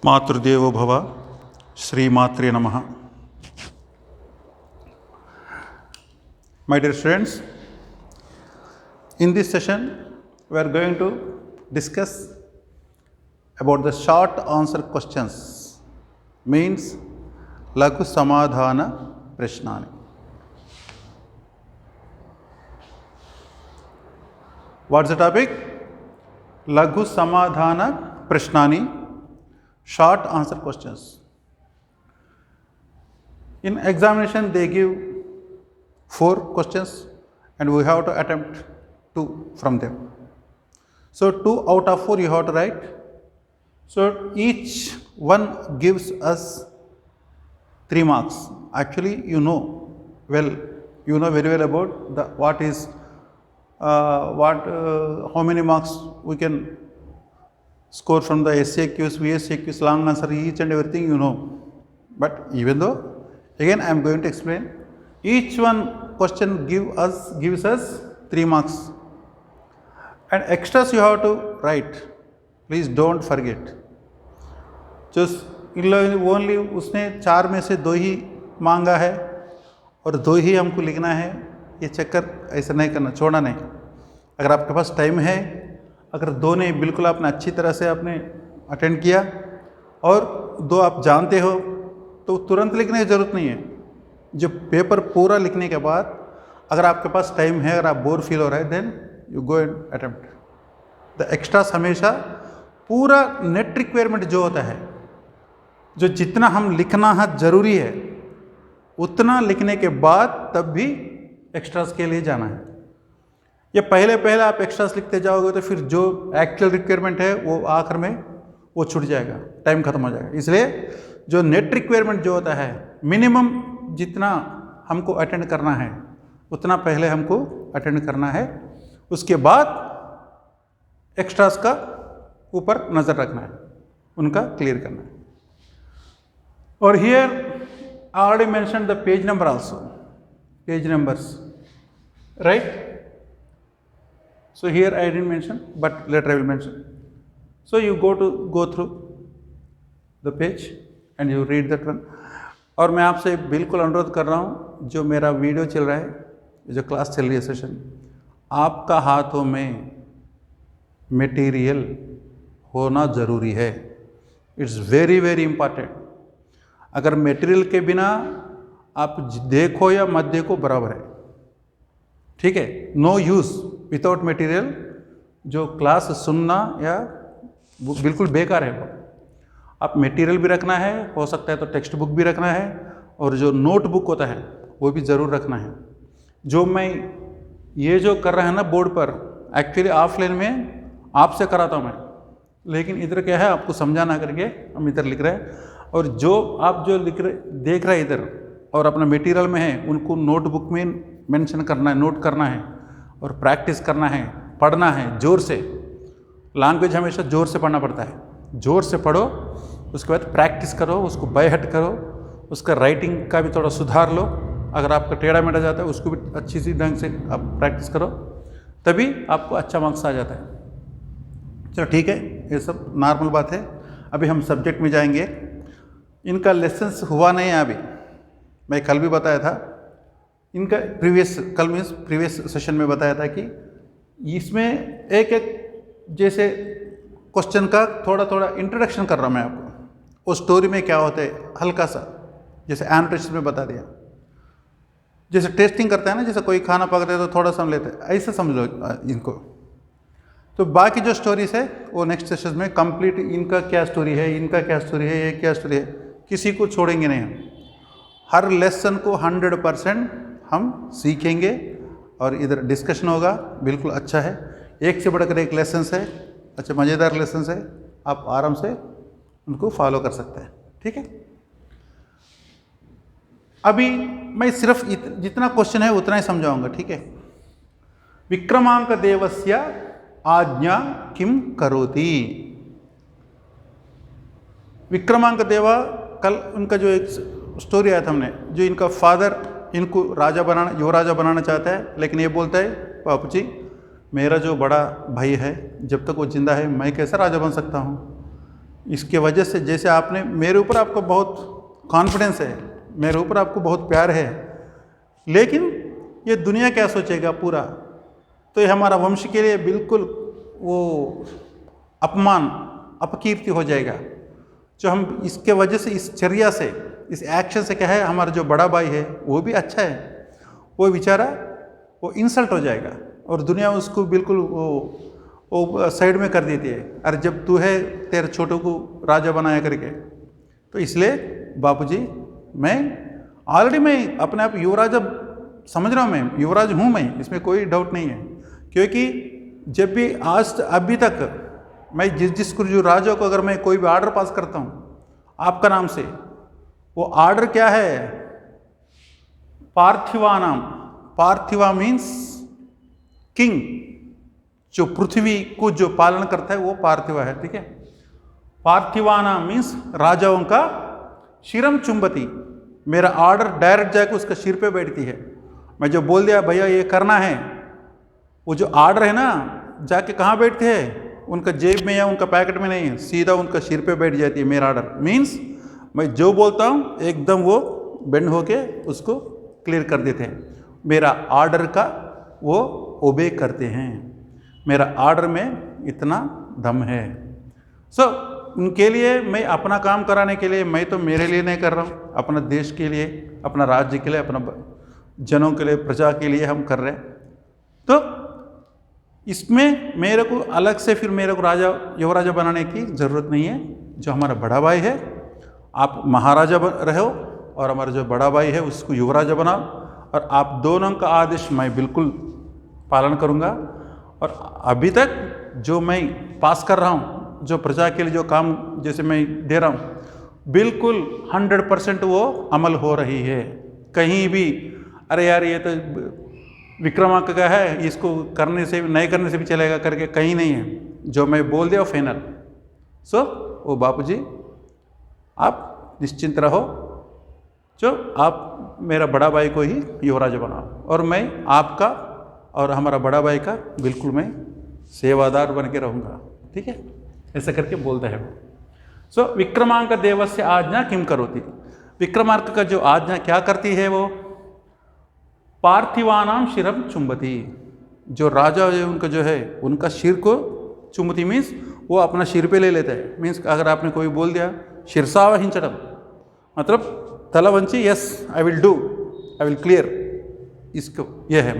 मातृदेवो भव श्रीमात्रे नमः. My dear students, in this session we are going to discuss about the short answer questions, means Laghu Samadhana Prashnani. What's the topic? Laghu Samadhana Prashnani, short answer questions. In examination they give 4 questions and we have to attempt 2 from them. So 2 out of 4 you have to write. So each one gives us 3 marks. Actually you know very well about the how many marks we can score from the SAQs, VSAQs, long answer, each and everything you know. But even though, again I am going to explain. Each one question gives us 3 marks. And extras you have to write. Please don't forget. Just only उसने 4 में से 2 ही मांगा है और 2 ही हमको लिखना है. ये चक्कर ऐसा नहीं करना, छोड़ना नहीं. अगर आपके पास टाइम है, अगर 2 नहीं बिल्कुल आपने अच्छी तरह से आपने अटेंड किया और 2 आप जानते हो तो तुरंत लिखने की ज़रूरत नहीं है. जो पेपर पूरा लिखने के बाद अगर आपके पास टाइम है, अगर आप बोर फील हो रहा है, then you go and attempt. The extras हमेशा पूरा नेट रिक्वायरमेंट जो होता है, जो जितना हम लिखना है ज़रूरी है उतना लिखने के बाद तब भी एक्स्ट्रास के लिए जाना है. ये पहले आप एक्स्ट्रास लिखते जाओगे तो फिर जो एक्चुअल रिक्वायरमेंट है वो आखिर में वो छूट जाएगा, टाइम खत्म हो जाएगा. इसलिए जो नेट रिक्वायरमेंट जो होता है, मिनिमम जितना हमको अटेंड करना है उतना पहले हमको अटेंड करना है. उसके बाद एक्स्ट्रास का ऊपर नज़र रखना है, उनका क्लियर करना है. और here I already mention the page number also, page numbers, right? So here I didn't mention, but later I will mention. So you go through the page and you read that one. और मैं आपसे बिल्कुल अनुरोध कर रहा हूँ, जो मेरा वीडियो चल रहा है, जो क्लास चल रही है सेशन, आपका हाथों में मटेरियल होना ज़रूरी है. It's very very important. अगर मटेरियल के बिना आप देखो या मत देखो बराबर है, ठीक है. No use without material. जो क्लास सुनना या बिल्कुल बेकार है. वो आप मटेरियल भी रखना है, हो सकता है तो टेक्स्ट बुक भी रखना है, और जो नोट बुक होता है वो भी ज़रूर रखना है. जो मैं ये जो कर रहा है ना बोर्ड पर, एक्चुअली ऑफलाइन में आपसे कराता हूँ मैं, लेकिन इधर क्या है आपको समझाना करके हम इधर लिख रहे हैं. और जो आप जो देख रहे हैं इधर और अपना मटेरियल में है, उनको नोटबुक में मेंशन करना है, नोट करना है और प्रैक्टिस करना है, पढ़ना है जोर से. लैंग्वेज हमेशा जोर से पढ़ना पड़ता है. जोर से पढ़ो, उसके बाद प्रैक्टिस करो, उसको बाय हार्ट करो, उसका राइटिंग का भी थोड़ा सुधार लो. अगर आपका टेढ़ा मेढ़ा जाता है उसको भी अच्छी सी ढंग से आप प्रैक्टिस करो, तभी आपको अच्छा मार्क्स आ जाता है. चलो ठीक है, ये सब नॉर्मल बात है. अभी हम सब्जेक्ट में जाएंगे. इनका लेसन्स हुआ नहीं है अभी. मैं कल भी बताया था, इनका प्रीवियस सेशन में बताया था कि इसमें एक जैसे क्वेश्चन का थोड़ा इंट्रोडक्शन कर रहा हूँ मैं आपको. उस स्टोरी में क्या होता है हल्का सा, जैसे एनोटेशन में बता दिया. जैसे टेस्टिंग करता है ना, जैसे कोई खाना पकड़ते है तो थोड़ा समझ लेते हैं, ऐसे समझ लो इनको. तो बाकी जो स्टोरीज है वो नेक्स्ट सेशन में कंप्लीट, इनका क्या स्टोरी है, इनका क्या स्टोरी है, ये क्या स्टोरी है, किसी को छोड़ेंगे नहीं हम. हर लेसन को 100% हम सीखेंगे और इधर डिस्कशन होगा. बिल्कुल अच्छा है, एक से बढ़कर एक लेसन है, अच्छा मज़ेदार लेसन है. आप आराम से उनको फॉलो कर सकते हैं, ठीक है. अभी मैं सिर्फ जितना क्वेश्चन है उतना ही समझाऊंगा, ठीक है. विक्रमांक देवस्य आज्ञा किम करोति. विक्रमांक देवा, कल उनका जो एक स्टोरी आया था हमने, जो इनका फादर इनको युवराजा बनाना चाहता है, लेकिन ये बोलता है बापू जी मेरा जो बड़ा भाई है जब तक वो जिंदा है मैं कैसे राजा बन सकता हूँ. इसके वजह से जैसे आपने मेरे ऊपर आपको बहुत कॉन्फिडेंस है, मेरे ऊपर आपको बहुत प्यार है, लेकिन ये दुनिया क्या सोचेगा पूरा, तो ये हमारा वंश के लिए बिल्कुल वो अपमान अपकीर्ति हो जाएगा। जो हम इसके वजह से, इस चर्या से, इस एक्शन से क्या है, हमारा जो बड़ा भाई है वो भी अच्छा है, वो बेचारा वो इंसल्ट हो जाएगा और दुनिया उसको बिल्कुल वो साइड में कर देती है। अरे जब तू है तेरे छोटों को राजा बनाया करके, तो इसलिए बापूजी मैं ऑलरेडी मैं अपने आप युवराज समझ रहा हूँ, मैं युवराज हूँ मैं, इसमें कोई डाउट नहीं है। क्योंकि जब भी आज अभी तक मैं जिस जो राजा को अगर मैं कोई भी ऑर्डर पास करता हूँ आपका नाम से, वो ऑर्डर क्या है, पार्थिवानाम, पार्थिवा मीन्स किंग, जो पृथ्वी को जो पालन करता है वो पार्थिवा है, ठीक है। पार्थिवानाम मीन्स राजाओं का शिरम चुंबती, मेरा ऑर्डर डायरेक्ट जाकर उसका सिर पे बैठती है। मैं जो बोल दिया भैया ये करना है, वो जो ऑर्डर है ना जाके कहाँ बैठते हैं, उनका जेब में या उनका पैकेट में नहीं है, सीधा उनका सिर पे बैठ जाती है मेरा ऑर्डर। मीन्स मैं जो बोलता हूँ एकदम वो बेंड होके उसको क्लियर कर देते हैं, मेरा ऑर्डर का वो ओबे करते हैं, मेरा ऑर्डर में इतना दम है। सो उनके लिए मैं अपना काम कराने के लिए, मैं तो मेरे लिए नहीं कर रहा हूँ, अपना देश के लिए, अपना राज्य के लिए, अपना जनों के लिए, प्रजा के लिए हम कर रहे हैं। तो इसमें मेरे को अलग से फिर मेरे को राजा युवराजा बनाने की ज़रूरत नहीं है। जो हमारा बड़ा भाई है आप महाराजा रहो और हमारा जो बड़ा भाई है उसको युवराजा बनाओ, और आप दोनों का आदेश मैं बिल्कुल पालन करूँगा। और अभी तक जो मैं पास कर रहा हूँ, जो प्रजा के लिए जो काम जैसे मैं दे रहा हूँ, बिल्कुल 100% वो अमल हो रही है। कहीं भी अरे यार ये तो विक्रमांक का है, इसको करने से नहीं करने से भी चलेगा करके कहीं नहीं है। जो मैं बोल दिया फाइनल। सो वो बापूजी आप निश्चिंत रहो, जो आप मेरा बड़ा भाई को ही युवराज बनाओ और मैं आपका और हमारा बड़ा भाई का बिल्कुल मैं सेवादार बन के रहूँगा, ठीक है, ऐसा करके बोलता है वो। सो विक्रमांक देवस्य आज्ञा किम करोति, विक्रमांक का जो आज्ञा क्या करती है वो पार्थिवानाम शिरम चुंबती, जो राजा है उनका जो है उनका सिर को चुंबती मीन्स वो अपना सिर पे ले लेता है। मीन्स अगर आपने कोई बोल दिया शिरसाव हिंचटम, मतलब तला वंची, yes I will do, I will clear, इसको यह है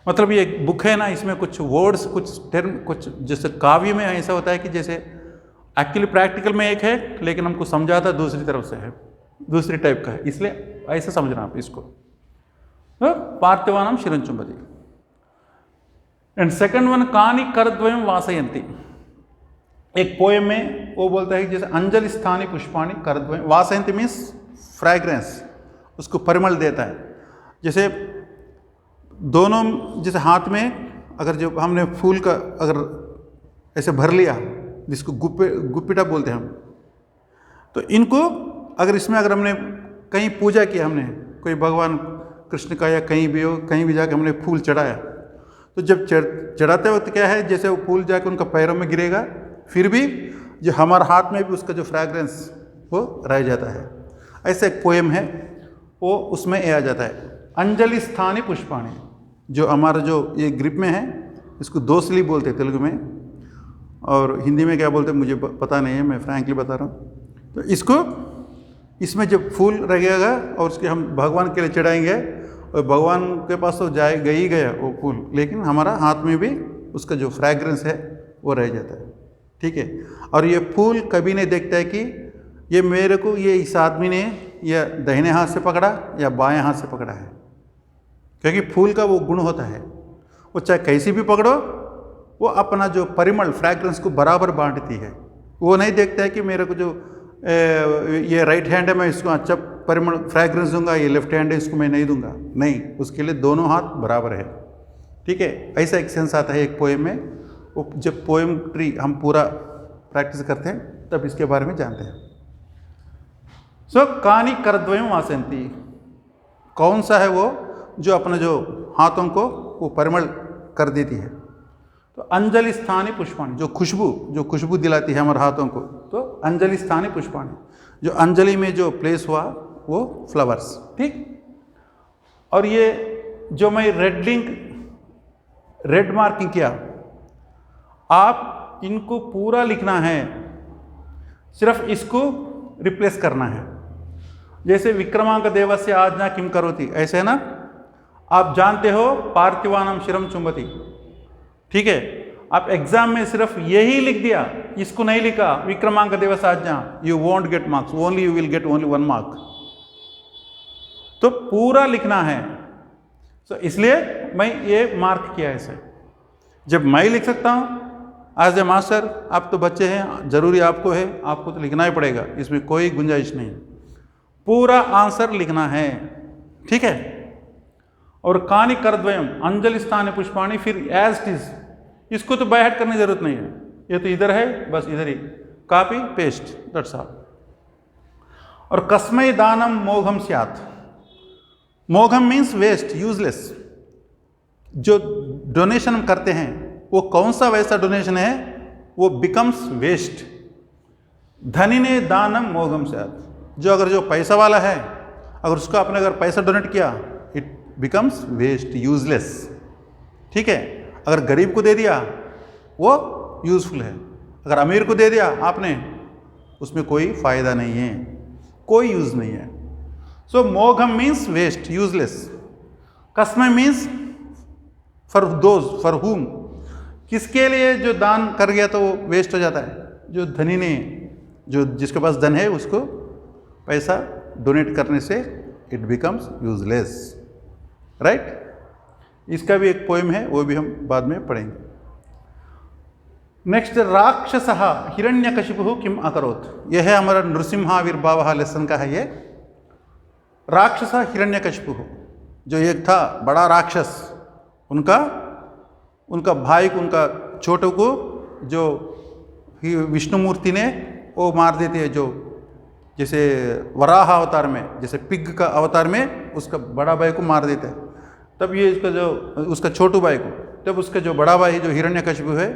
मतलब ये बुक है ना, इसमें कुछ वर्ड्स, कुछ टर्म, कुछ जैसे काव्य में ऐसा होता है कि जैसे एक्चुअली प्रैक्टिकल में एक है लेकिन हमको समझाता दूसरी तरफ से है, दूसरी टाइप का है, इसलिए ऐसे समझना आप इसको। पार्थिवानाम शिरं चुंबती। एंड सेकंड वन कानी करद्वयम वासयंती, एक पोएम में वो बोलता है जैसे अंजलि स्थानी पुष्पाणी करद्वयम वासयंती मीन्स फ्रैग्रेंस, उसको परिमल देता है। जैसे दोनों जैसे हाथ में अगर जो हमने फूल का अगर ऐसे भर लिया, जिसको गुप्पिटा बोलते हैं हम, तो इनको अगर इसमें अगर हमने कहीं पूजा किया, हमने कोई भगवान कृष्ण का या कहीं भी हो, कहीं भी जाके हमने फूल चढ़ाया, तो जब चढ़ाते वक्त क्या है, जैसे वो फूल जाके उनका पैरों में गिरेगा, फिर भी जो हमारे हाथ में भी उसका जो फ्रैग्रेंस वो रह जाता है। ऐसा एक पोएम है वो उसमें आ जाता है अंजलि स्थानी पुष्पाणी, जो हमारा जो ये ग्रिप में है इसको दोसली बोलते हैं तेलुगु में, और हिंदी में क्या बोलते हैं मुझे पता नहीं है, मैं फ्रैंकली बता रहा हूँ। तो इसको इसमें जब फूल रहेगा और उसके हम भगवान के लिए चढ़ाएंगे, और भगवान के पास तो ही गया वो फूल, लेकिन हमारा हाथ में भी उसका जो फ्रैग्रेंस है वो रह जाता है, ठीक है। और ये फूल कभी नहीं देखता है कि ये मेरे को ये इस आदमी ने या दाहिने हाथ से पकड़ा या बाएं हाथ से पकड़ा है, क्योंकि फूल का वो गुण होता है, वो चाहे कैसी भी पकड़ो वो अपना जो परिमल फ्रैग्रेंस को बराबर बांटती है। वो नहीं देखता है कि मेरे को जो ये राइट हैंड है मैं इसको अच्छा परिमल फ्रैग्रेंस दूंगा, ये लेफ्ट हैंड है इसको मैं नहीं दूंगा, नहीं, उसके लिए दोनों हाथ बराबर है, ठीक है। ऐसा एक सेंस आता है एक पोएम में। वो जब पोएम्ट्री हम पूरा प्रैक्टिस करते हैं तब इसके बारे में जानते हैं। सो कानी करद्वयम वासंती, कौन सा है वो जो अपने जो हाथों को वो परिमल कर देती है। तो अंजलि स्थानी पुष्पाणी, जो खुशबू दिलाती है हमारे हाथों को, तो अंजलि स्थानी पुष्पाणी, जो अंजलि में जो प्लेस हुआ वो फ्लावर्स, ठीक। और ये जो मैं रेड मार्किंग किया, आप इनको पूरा लिखना है, सिर्फ इसको रिप्लेस करना है। जैसे विक्रमांक देवस्य आज्ञा किम करोति, ऐसे है ना, आप जानते हो पार्थिवानाम शिरम चुंबती, ठीक है। आप एग्जाम में सिर्फ यही लिख दिया, इसको नहीं लिखा विक्रमांक देवस्य आज्ञा, you won't get marks, only you will get only 1 mark. तो पूरा लिखना है, तो इसलिए मैं ये मार्क किया ऐसे। जब मैं लिख सकता हूँ एज ए मास्टर, आप तो बच्चे हैं, जरूरी आपको है, आपको तो लिखना ही पड़ेगा, इसमें कोई गुंजाइश नहीं, पूरा आंसर लिखना है, ठीक है। और कानी करद्वयम अंजलि स्थान पुष्पाणी, फिर एज इट इज, इसको तो बाय हार्ट करने की जरूरत नहीं है, ये तो इधर है, बस इधर ही कॉपी पेस्ट, दैट्स ऑल। और कस्मै दानम मोघम स्यात्, मोघम मीन्स वेस्ट, यूजलेस। जो डोनेशन हम करते हैं वो कौन सा वैसा डोनेशन है, वो बिकम्स वेस्ट। धनी ने दानम मोघम स्यात्, जो पैसा वाला है, अगर उसको आपने अगर पैसा डोनेट किया, इट बिकम्स वेस्ट, यूजलेस, ठीक है। अगर गरीब को दे दिया वो यूजफुल है, अगर अमीर को दे दिया आपने, उसमें कोई फायदा नहीं है, कोई यूज नहीं है। सो मोघम मीन्स वेस्ट, यूजलेस। कस्मै मीन्स फॉर दोज फॉर हुम, किसके लिए जो दान कर गया तो वो वेस्ट हो जाता है। जो धनी ने, जो जिसके पास धन है, उसको पैसा डोनेट करने से इट बिकम्स यूजलेस, राइट। इसका भी एक पोएम है, वो भी हम बाद में पढ़ेंगे। नेक्स्ट, राक्षसः हिरण्यकशिपुः किम अकरोत्, यह है हमारा नृसिंहाविर्भावः लेसन का है ये। राक्षस हिरण्यकशिपुः, जो एक था बड़ा राक्षस, उनका भाई को, उनका छोटू को, जो विष्णुमूर्ति ने वो मार देते हैं, जो जैसे वराह अवतार में, जैसे पिग का अवतार में उसका बड़ा भाई को मार देते हैं। तब ये उसका छोटू भाई को, तब उसका जो बड़ा भाई जो हिरण्यकशिपु है,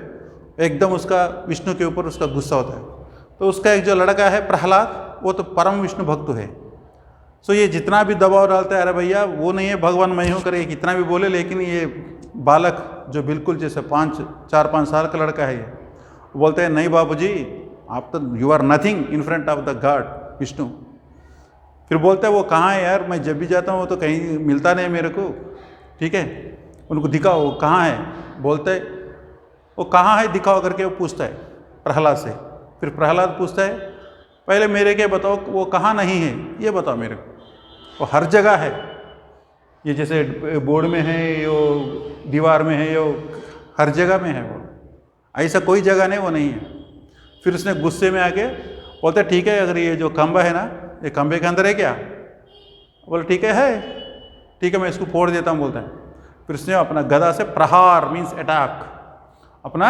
एकदम उसका विष्णु के ऊपर उसका गुस्सा होता है। तो उसका एक जो लड़का है प्रहलाद, वो तो परम विष्णु भक्त है। सो ये जितना भी दबाव डालता है, अरे भैया वो नहीं है भगवान मैं हूँ करे, कितना भी बोले, लेकिन ये बालक जो बिल्कुल जैसे 4-5 साल का लड़का है, ये बोलते हैं नहीं बाबूजी, आप तो you are nothing in front of the god Vishnu. फिर बोलते हैं वो कहाँ है यार, मैं जब भी जाता हूँ वो तो कहीं मिलता नहीं मेरे को, ठीक है, उनको दिखाओ वो कहाँ है। बोलते है वो कहाँ है दिखाओ करके वो पूछता है प्रहलाद से। फिर प्रहलाद पूछता है पहले मेरे के बताओ वो कहाँ नहीं है, ये बताओ मेरे को। वो हर जगह है, ये जैसे बोर्ड में है, यो दीवार में है, यो हर जगह में है, वो ऐसा कोई जगह नहीं वो नहीं है। फिर उसने गुस्से में आके बोलते ठीक है, अगर ये जो खंबा है ना, ये खंबे के अंदर है क्या? बोले ठीक है, ठीक है मैं इसको फोड़ देता हूँ, बोलता है। फिर उसने अपना गदा से प्रहार मीन्स अटैक, अपना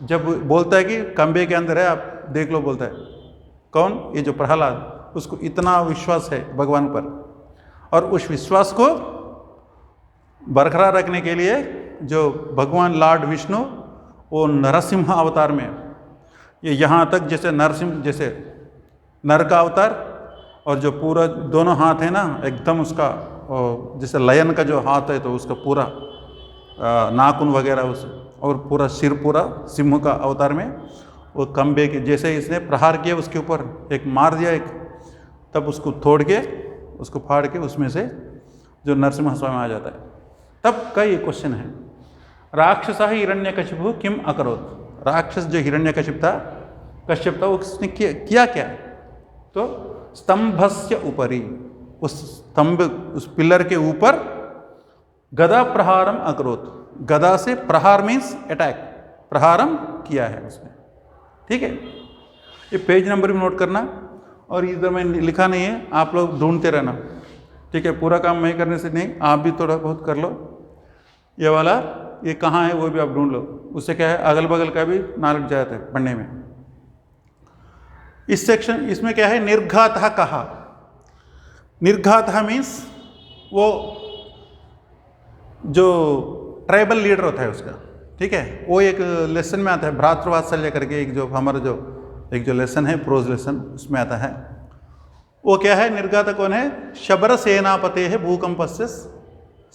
जब बोलता है कि खंबे के अंदर है आप देख लो, बोलता है कौन, ये जो प्रहलाद, उसको इतना विश्वास है भगवान पर, और उस विश्वास को बरकरार रखने के लिए जो भगवान लॉर्ड विष्णु वो नरसिंह अवतार में, ये यहाँ तक जैसे नरसिंह जैसे नर का अवतार, और जो पूरा दोनों हाथ है ना एकदम उसका जैसे लयन का जो हाथ है तो उसका पूरा नाखून वगैरह उस, और पूरा सिर पूरा सिंह का अवतार में, वो खंबे के जैसे इसने प्रहार किया उसके ऊपर एक मार दिया एक, तब उसको तोड़ के उसको फाड़ के उसमें से जो नरसिंह स्वामी आ जाता है। तब का ये क्वेश्चन है, राक्षस हिरण्यकशिपु किम अकरोत्, राक्षस जो हिरण्यकशिप था, कश्यप था, उसने किया क्या? तो स्तंभस्य ऊपरी, उस स्तंभ उस पिलर के ऊपर गदा प्रहारम अकरोत्, गदा से प्रहार मीन्स अटैक, प्रहारम किया है उसने, ठीक है। ये पेज नंबर भी नोट करना, और इधर में लिखा नहीं है, आप लोग ढूंढते रहना, ठीक है। पूरा काम मैं करने से नहीं, आप भी थोड़ा बहुत कर लो। ये वाला ये कहाँ है वो भी आप ढूंढ लो, उससे क्या है अगल बगल का भी नॉलेज जाता है पढ़ने में। इस सेक्शन इसमें क्या है, निर्घातः कहा, निर्घातः मीन्स वो जो ट्राइबल लीडर होता है उसका, ठीक है, वो एक लेसन में आता है, भ्रातृवात्सल्य करके एक जो हमारा जो एक जो लेसन है, प्रोज लेसन, उसमें आता है। वो क्या है? निर्घात कौन है? शबर सेनापते है भूकंपस्य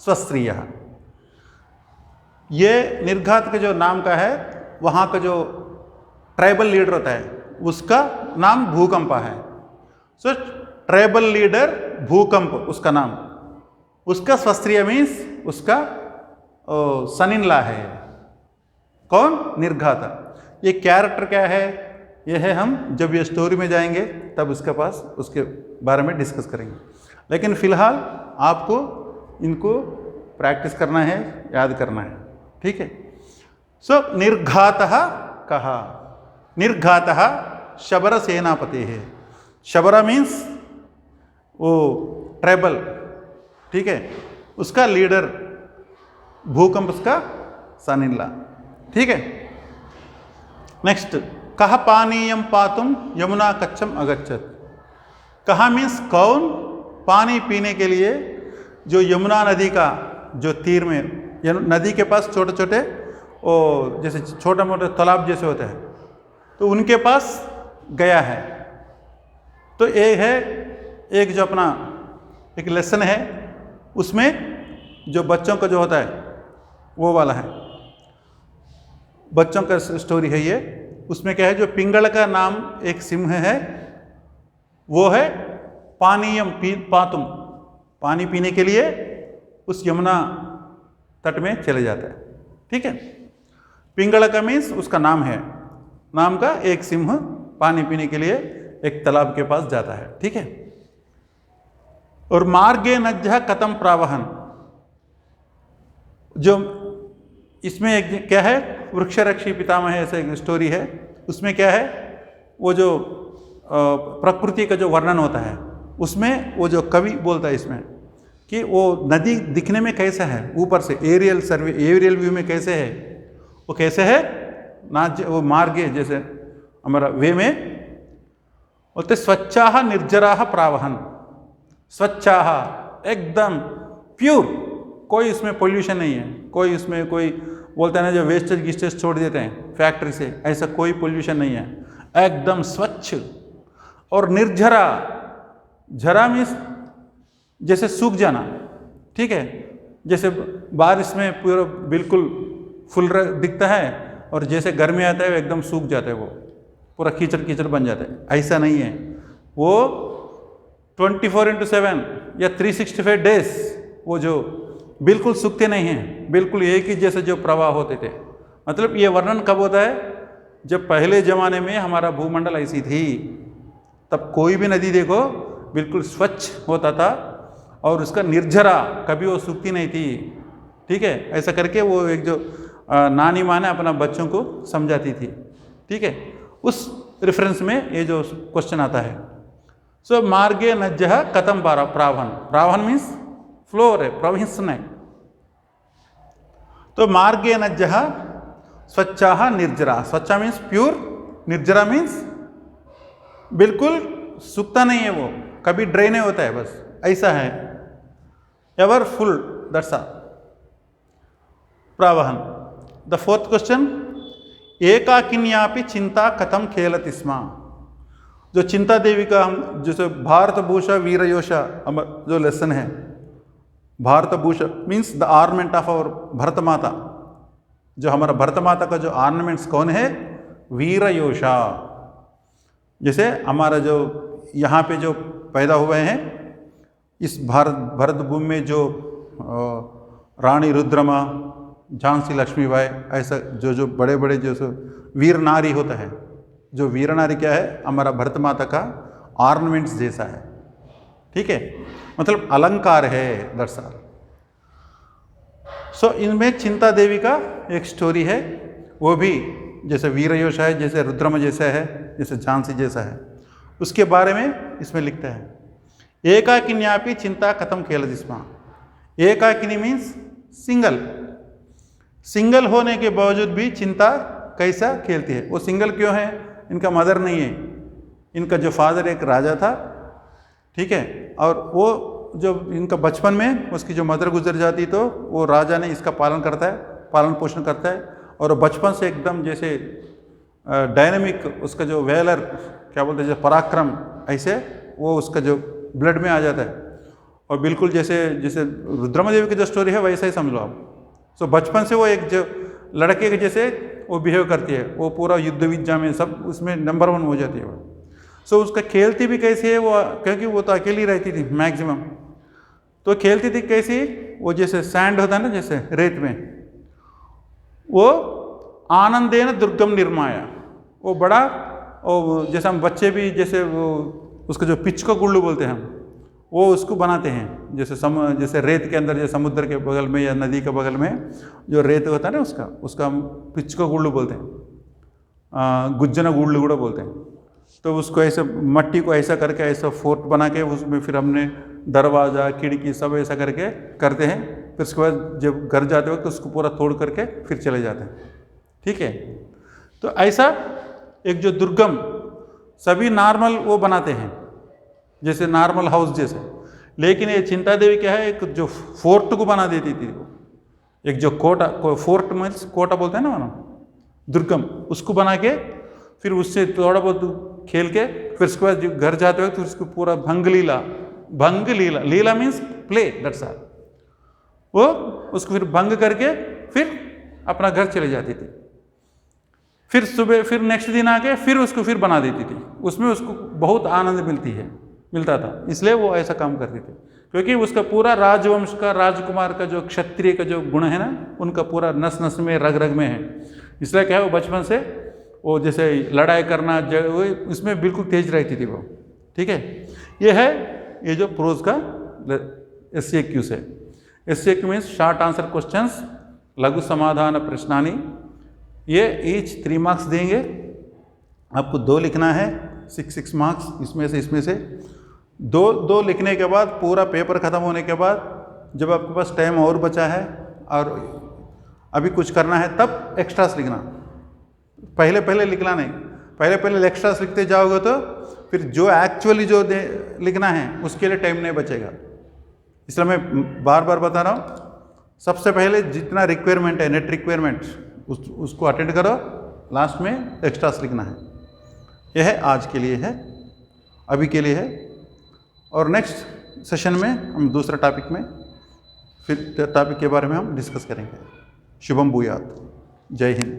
स्वस्त्रिय। ये निर्घात का जो नाम का है, वहाँ का जो ट्राइबल लीडर होता है उसका नाम भूकंपा है। सो ट्राइबल लीडर भूकंप उसका नाम, उसका स्वस्त्रिय मीन्स उसका सन इन लॉ है। कौन? निर्घात। ये कैरेक्टर क्या है? ये है, हम जब ये स्टोरी में जाएंगे तब उसके पास उसके बारे में डिस्कस करेंगे, लेकिन फिलहाल आपको इनको प्रैक्टिस करना है, याद करना है, ठीक है। सो निर्घातः कहा? निर्घातः शबर सेनापति है। शबरा मीन्स वो ट्राइबल, ठीक है, उसका लीडर, भूकंप उसका सन इन लॉ, ठीक है। नेक्स्ट, कहा पानीयम पातुम यमुना कच्छम अगच्छत। कहा मीन्स कौन पानी पीने के लिए जो यमुना नदी का जो तीर में, नदी के पास छोटे छोटे वो जैसे छोटे मोटे तालाब जैसे होते हैं, तो उनके पास गया है। तो एक है, एक जो अपना एक लेसन है, उसमें जो बच्चों का जो होता है वो वाला है, बच्चों का स्टोरी है ये। उसमें क्या है? जो पिंगल का नाम एक सिंह है, वो है पानीयम पातुम, पानी पीने के लिए उस यमुना तट में चले जाता है, ठीक है। पिंगल का मीन्स उसका नाम है, नाम का एक सिंह पानी पीने के लिए एक तालाब के पास जाता है, ठीक है। और मार्गे नज्जह कथम प्रावहन, जो इसमें एक क्या है? वृक्षरक्षी पितामह ऐसे एक स्टोरी है। उसमें क्या है? वो जो प्रकृति का जो वर्णन होता है, उसमें वो जो कवि बोलता है इसमें कि वो नदी दिखने में कैसा है, ऊपर से एरियल सर्वे, एरियल व्यू में कैसे है, वो कैसे है ना, वो मार्गे जैसे हमारा वे में बोलते स्वच्छाह निर्जराह प्रावहन। स्वच्छाह एकदम प्योर, कोई इसमें पोल्यूशन नहीं है, कोई इसमें कोई बोलते हैं ना जो वेस्टेज गिस्टेज छोड़ देते हैं फैक्ट्री से, ऐसा कोई पोल्यूशन नहीं है, एकदम स्वच्छ। और निर्झरा, झरा मीन्स जैसे सूख जाना, ठीक है, जैसे बारिश में पूरा बिल्कुल फुल दिखता है और जैसे गर्मी आता है एकदम सूख जाता है, वो पूरा कीचड़ कीचड़ बन जाता है, ऐसा नहीं है। वो 24/7 या 365 डेज वो जो बिल्कुल सूखते नहीं हैं, बिल्कुल एक ही जैसे जो प्रवाह होते थे। मतलब ये वर्णन कब होता है? जब पहले ज़माने में हमारा भूमंडल ऐसी थी, तब कोई भी नदी देखो बिल्कुल स्वच्छ होता था और उसका निर्झरा, कभी वो सूखती नहीं थी, ठीक है। ऐसा करके वो एक जो नानी माँ ने अपना बच्चों को समझाती थी, ठीक है। उस रेफरेंस में ये जो क्वेश्चन आता है। सो मार्गे नज्जह कथम प्रावहन, प्रावहन मीन्स फ्लोर है, प्रवहिंसन है। तो मार्गे नज्जह स्वच्छाह निर्जरा, स्वच्छा मीन्स प्योर, निर्जरा मीन्स बिल्कुल सूखता नहीं है, वो कभी ड्राई नहीं होता है, बस ऐसा है, एवर फुल, दैट्स ऑल। प्रावहन। द फोर्थ क्वेश्चन, एकाकिन्यापि चिंता कथम खेलति स्म। जो चिंता देवी का हम जैसे भारत भूषा वीरयोषा जो लेसन है, Bharat Bhusha means the ornament of our Bharat Mata, जो हमारा भरत माता का जो ऑर्नामेंट्स कौन है? वीरयोषा। जैसे हमारा जो यहाँ पे जो पैदा हुए हैं इस भरत भूमि में, जो रानी रुद्रमा, झांसी लक्ष्मीबाई, ऐसा जो जो बड़े बड़े जो वीर नारी होता है, जो वीर नारी क्या है? हमारा भरत माता का ऑर्नामेंट्स जैसा है, ठीक है, मतलब अलंकार है, दरअसल। सो इनमें चिंता देवी का एक स्टोरी है, वो भी जैसे वीरयोषा है, जैसे रुद्रम जैसा है, जैसे झांसी जैसा है, उसके बारे में इसमें लिखता है। एकाकिन्यापि चिंता कथम खेलति स्म। एकाकिनी मीन्स सिंगल, सिंगल होने के बावजूद भी चिंता कैसा खेलती है। वो सिंगल क्यों है? इनका मदर नहीं है, इनका जो फादर एक राजा था, ठीक है, और वो जब इनका बचपन में उसकी जो मदर गुजर जाती तो वो राजा ने इसका पालन करता है, पालन पोषण करता है, और बचपन से एकदम जैसे डायनेमिक उसका जो वेलर क्या बोलते हैं जैसे पराक्रम ऐसे वो उसका जो ब्लड में आ जाता है। और बिल्कुल जैसे जैसे रुद्रमदेवी की जो स्टोरी है वैसा ही समझ लो आप। सो बचपन से वो एक जो लड़के के जैसे वो बिहेव करती है, वो पूरा युद्ध विद्या में सब उसमें नंबर 1 हो जाती है वो। सो उसका खेलती भी कैसी है वो, क्योंकि वो तो अकेली रहती थी मैक्सिमम, तो खेलती थी कैसी, वो जैसे सैंड होता है ना जैसे रेत में, वो आनंदेन दुर्गम निर्माया, वो बड़ा, और जैसे हम बच्चे भी जैसे वो उसका जो पिच का गुल्लू बोलते हैं हम, वो उसको बनाते हैं जैसे जैसे रेत के अंदर, जैसे समुद्र के बगल में या नदी के बगल में जो रेत होता है ना उसका हम पिच का गुल्लू बोलते हैं, गुज्जना गुल्लू गुड़ा बोलते हैं। तो उसको ऐसे मट्टी को ऐसा करके ऐसा फोर्ट बना के उसमें फिर हमने दरवाज़ा खिड़की सब ऐसा करके करते हैं। फिर उसके बाद जब घर जाते वक्त तो उसको पूरा तोड़ करके फिर चले जाते हैं। ठीक है, तो ऐसा एक जो दुर्गम सभी नॉर्मल वो बनाते हैं जैसे नॉर्मल हाउस जैसे, लेकिन ये चिंता देवी क्या है, एक जो फोर्ट को बना देती थी वो, एक जो कोटा फोर्ट मीन्स कोटा बोलते हैं ना मानो दुर्गम, उसको बना के फिर उससे थोड़ा बहुत खेल के फिर उसके बाद घर जाते वक्त उसको पूरा भंग लीला, लीला मीन्स प्ले, दैट्स ऑल, वो उसको फिर भंग करके फिर अपना घर चले जाती थी। फिर सुबह फिर नेक्स्ट दिन आके फिर उसको फिर बना देती थी, उसमें उसको बहुत आनंद मिलता था, इसलिए वो ऐसा काम करती थी, क्योंकि उसका पूरा राजवंश का राजकुमार का जो क्षत्रिय का जो गुण है ना, उनका पूरा नस नस में रग रग में है। इसलिए क्या है, वो बचपन से वो जैसे लड़ाई करना वो इसमें बिल्कुल तेज रहती थी वो। ठीक है, ये है ये जो प्रोज का SCQ है। SCQ means short answer questions, लघु समाधान प्रश्नानी। ये ईच 3 मार्क्स देंगे, आपको 2 लिखना है, 6 मार्क्स इसमें से 2 लिखने के बाद पूरा पेपर ख़त्म होने के बाद जब आपके पास टाइम और बचा है और अभी कुछ करना है तब एक्स्ट्रास लिखना, पहले लिखना नहीं। पहले एक्स्ट्रास लिखते जाओगे तो फिर जो एक्चुअली जो लिखना है उसके लिए टाइम नहीं बचेगा। इसलिए मैं बार बार बता रहा हूँ, सबसे पहले जितना रिक्वायरमेंट है नेट रिक्वायरमेंट उसको अटेंड करो, लास्ट में एक्स्ट्रास लिखना है। यह है आज के लिए है, अभी के लिए है, और नेक्स्ट सेशन में हम दूसरा टॉपिक में फिर टॉपिक के बारे में हम डिस्कस करेंगे। शुभम भूयात, जय हिंद।